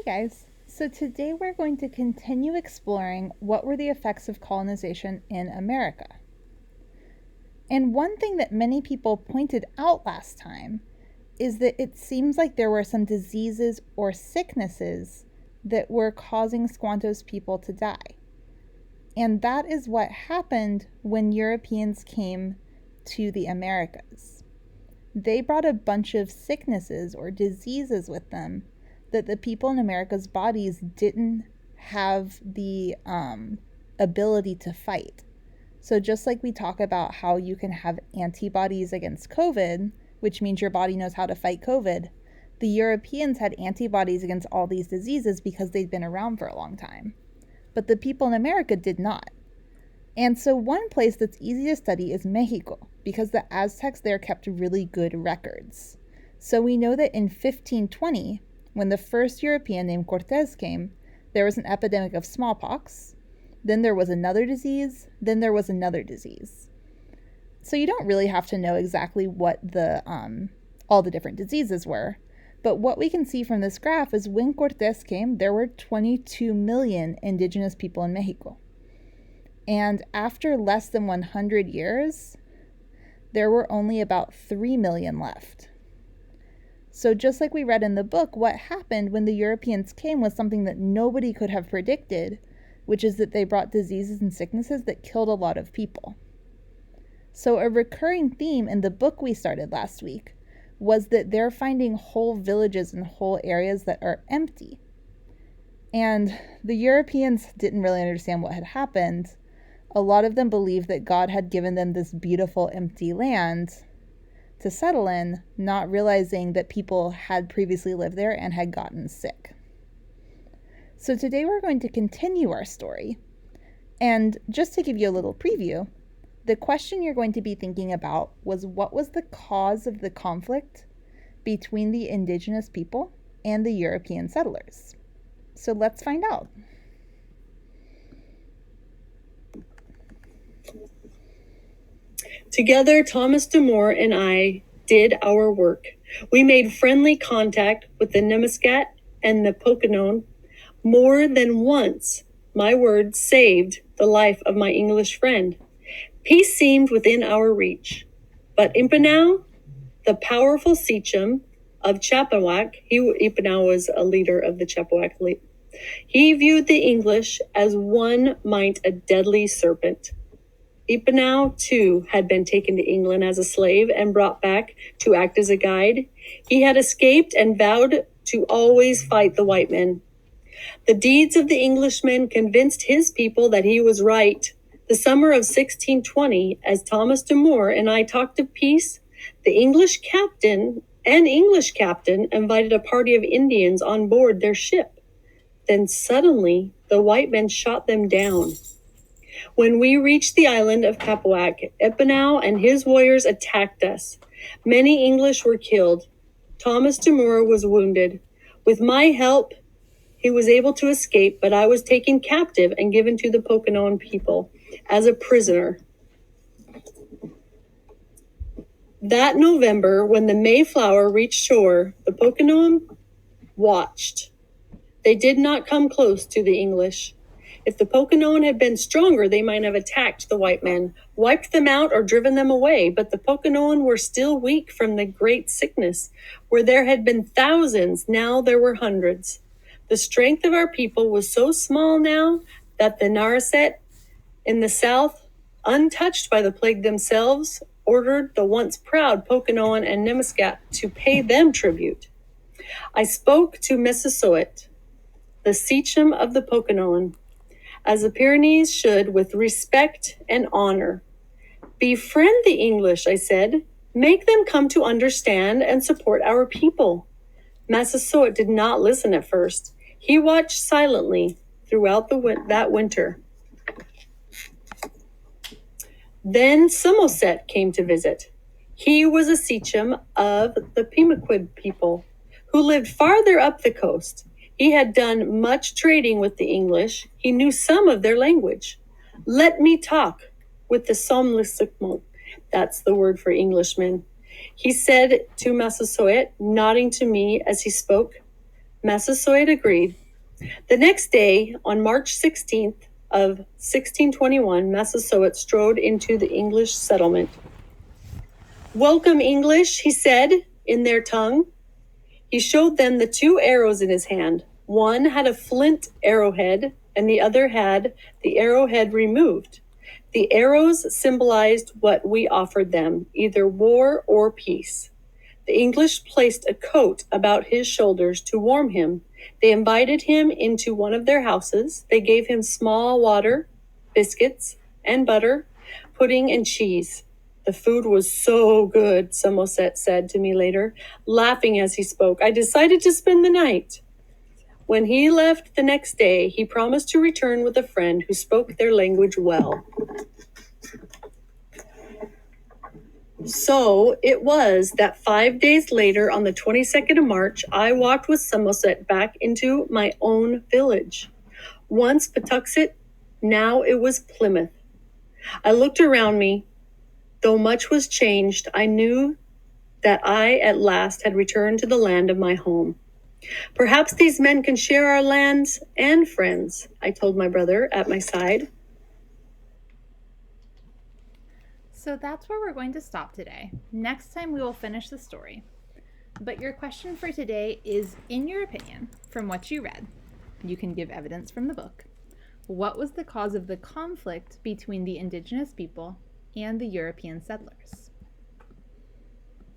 guys, so today we're going to continue exploring what were the effects of colonization in America. And one thing that many people pointed out last time is that it seems like there were some diseases or sicknesses that were causing Squanto's people to die. And that is what happened when Europeans came to the Americas. They brought a bunch of sicknesses or diseases with them that the people in America's bodies didn't have the ability to fight. So just like we talk about how you can have antibodies against COVID, which means your body knows how to fight COVID, the Europeans had antibodies against all these diseases because they'd been around for a long time. But the people in America did not. And so one place that's easy to study is Mexico, because the Aztecs there kept really good records. So we know that in 1520, when the first European named Cortez came, there was an epidemic of smallpox. Then there was another disease. Then there was another disease. So you don't really have to know exactly what all the different diseases were. But what we can see from this graph is when Cortez came, there were 22 million indigenous people in Mexico. And after less than 100 years, there were only about 3 million left. So just like we read in the book, what happened when the Europeans came was something that nobody could have predicted, which is that they brought diseases and sicknesses that killed a lot of people. So a recurring theme in the book we started last week was that they're finding whole villages and whole areas that are empty. And the Europeans didn't really understand what had happened. A lot of them believed that God had given them this beautiful empty land to settle in, not realizing that people had previously lived there and had gotten sick. So today we're going to continue our story. And just to give you a little preview, the question you're going to be thinking about was what was the cause of the conflict between the indigenous people and the European settlers? So let's find out. Together, Thomas D'Amour and I did our work. We made friendly contact with the Nemuscat and the Poconon. More than once, my words saved the life of my English friend. Peace seemed within our reach. But Impanao, the powerful Sechum of Chappaquac, Impanao was a leader of the Chappaquac League. He viewed the English as one might a deadly serpent. Impanao, too, had been taken to England as a slave and brought back to act as a guide. He had escaped and vowed to always fight the white men. The deeds of the Englishmen convinced his people that he was right. The summer of 1620, as Thomas D'Amour and I talked of peace, the English captain invited a party of Indians on board their ship. Then suddenly, the white men shot them down. When we reached the island of Chappaquac, Impanao and his warriors attacked us. Many English were killed. Thomas D'Amour was wounded. With my help, he was able to escape, but I was taken captive and given to the Poconon people as a prisoner. That November, when the Mayflower reached shore, the Poconon watched. They did not come close to the English. If the Poconon had been stronger, they might have attacked the white men, wiped them out, or driven them away. But the Poconon were still weak from the great sickness. Where there had been thousands, now there were hundreds. The strength of our people was so small now that the Narragansett in the south, untouched by the plague themselves, ordered the once proud Poconon and Nemuscat to pay them tribute. I spoke to Massasoit, the Sechum of the Poconon, as the Pyrenees should, with respect and honor. Befriend the English, I said. Make them come to understand and support our people. Massasoit did not listen at first. He watched silently throughout that winter. Then Samoset came to visit. He was a Sechum of the Pemaquid people, who lived farther up the coast. He had done much trading with the English. He knew some of their language. Let me talk with the Somlisukmont. That's the word for Englishman. He said to Massasoit, nodding to me as he spoke, Massasoit agreed. The next day, on March 16th of 1621, Massasoit strode into the English settlement. "Welcome, English," he said in their tongue. He showed them the 2 arrows in his hand. One had a flint arrowhead, and the other had the arrowhead removed. The arrows symbolized what we offered them, either war or peace. The English placed a coat about his shoulders to warm him. They invited him into one of their houses. They gave him small water, biscuits, and butter, pudding, and cheese. "The food was so good," Samoset said to me later, laughing as he spoke. "I decided to spend the night." When he left the next day, he promised to return with a friend who spoke their language well. So it was that 5 days later, on the 22nd of March, I walked with Samoset back into my own village. Once Patuxet, now it was Plymouth. I looked around me. Though much was changed, I knew that I at last had returned to the land of my home. "Perhaps these men can share our lands and friends," I told my brother at my side. So that's where we're going to stop today. Next time we will finish the story. But your question for today is, in your opinion, from what you read, you can give evidence from the book, what was the cause of the conflict between the indigenous people and the European settlers?